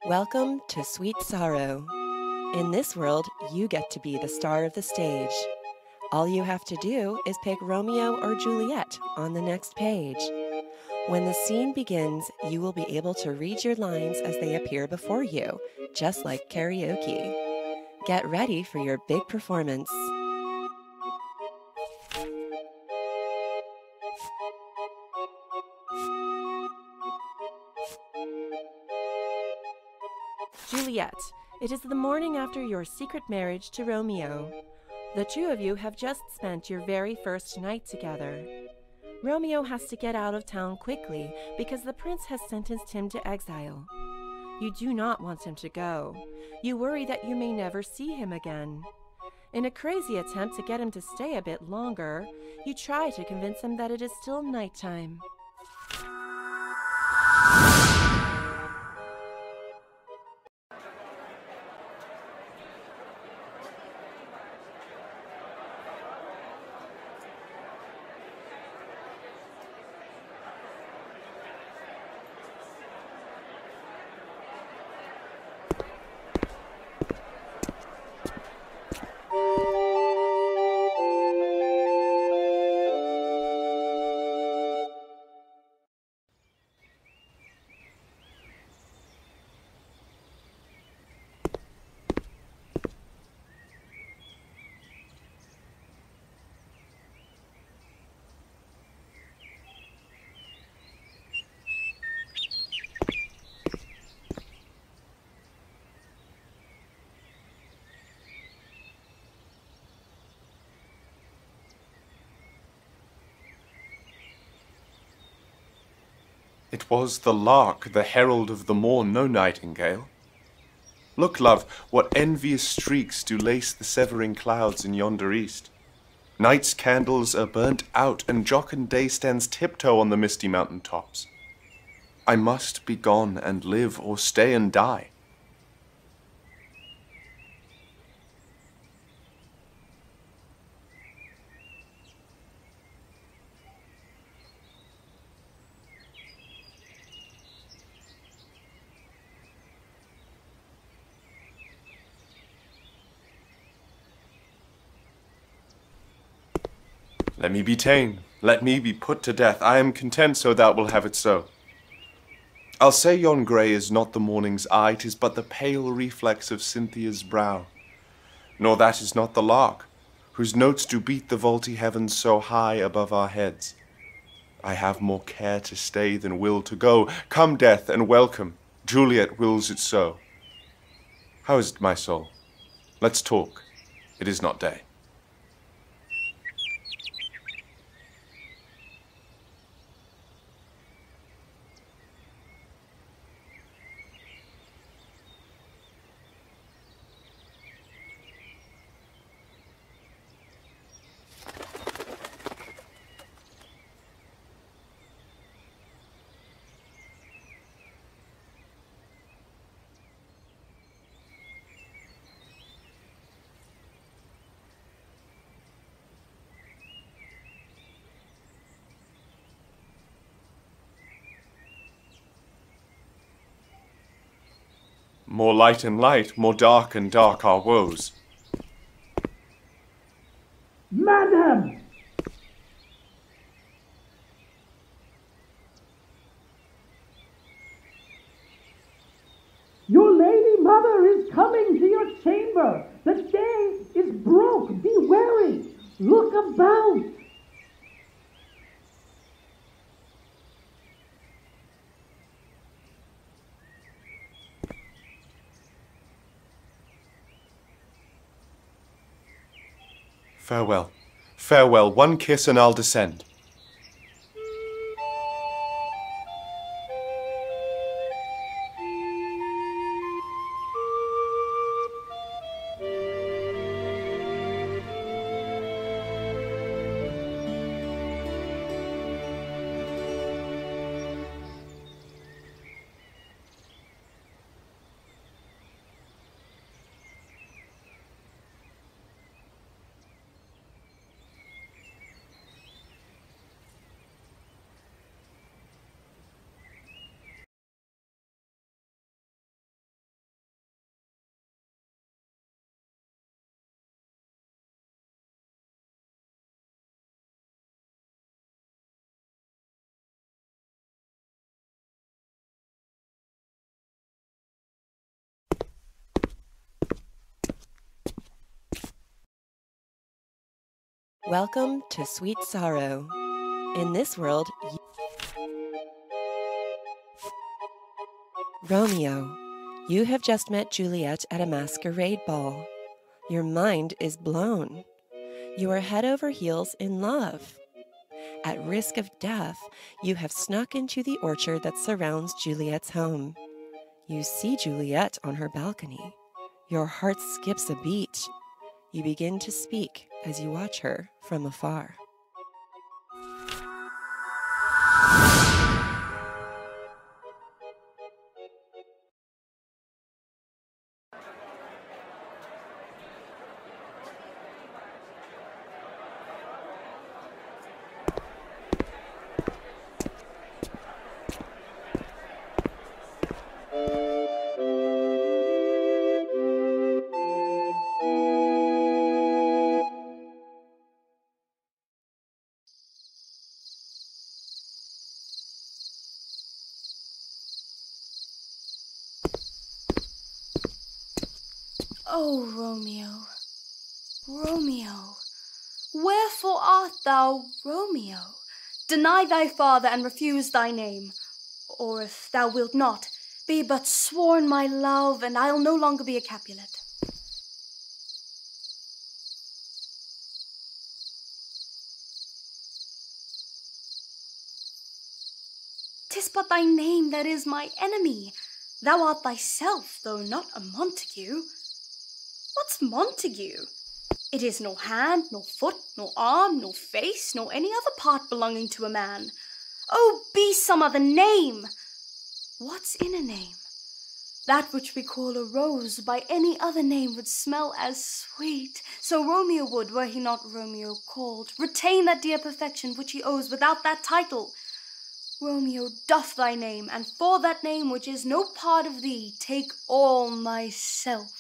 Welcome to Sweet Sorrow. In this world, you get to be the star of the stage. All you have to do is pick Romeo or Juliet on the next page. When the scene begins, you will be able to read your lines as they appear before you, just like karaoke. Get ready for your big performance. Juliet, it is the morning after your secret marriage to Romeo. The two of you have just spent your very first night together. Romeo has to get out of town quickly because the prince has sentenced him to exile. You do not want him to go. You worry that you may never see him again. In a crazy attempt to get him to stay a bit longer, you try to convince him that it is still nighttime. It was the lark, the herald of the morn, no nightingale. Look, love, what envious streaks do lace the severing clouds in yonder east. Night's candles are burnt out, and jocund day stands tiptoe on the misty mountain tops. I must be gone and live, or stay and die. Let me be ta'en, let me be put to death. I am content, so thou wilt have it so. I'll say yon grey is not the morning's eye, 'tis but the pale reflex of Cynthia's brow. Nor that is not the lark, whose notes do beat the vaulty heavens so high above our heads. I have more care to stay than will to go. Come, death, and welcome. Juliet wills it so. How is it, my soul? Let's talk. It is not day. More light and light, more dark and dark our woes. Madam! Your lady mother is coming to your chamber. The day is broke. Be wary. Look about. Farewell, farewell, one kiss and I'll descend. Welcome to Sweet Sorrow. In this world, Romeo, you have just met Juliet at a masquerade ball. Your mind is blown. You are head over heels in love. At risk of death, you have snuck into the orchard that surrounds Juliet's home. You see Juliet on her balcony. Your heart skips a beat. You begin to speak as you watch her from afar. O Romeo, Romeo, wherefore art thou Romeo? Deny thy father and refuse thy name, or if thou wilt not, be but sworn my love, and I'll no longer be a Capulet. 'Tis but thy name that is my enemy. Thou art thyself, though not a Montague. What's Montague? It is nor hand, nor foot, nor arm, nor face, nor any other part belonging to a man. Oh, be some other name! What's in a name? That which we call a rose by any other name would smell as sweet. So Romeo would, were he not Romeo called, retain that dear perfection which he owes without that title. Romeo, doff thy name, and for that name which is no part of thee, take all myself.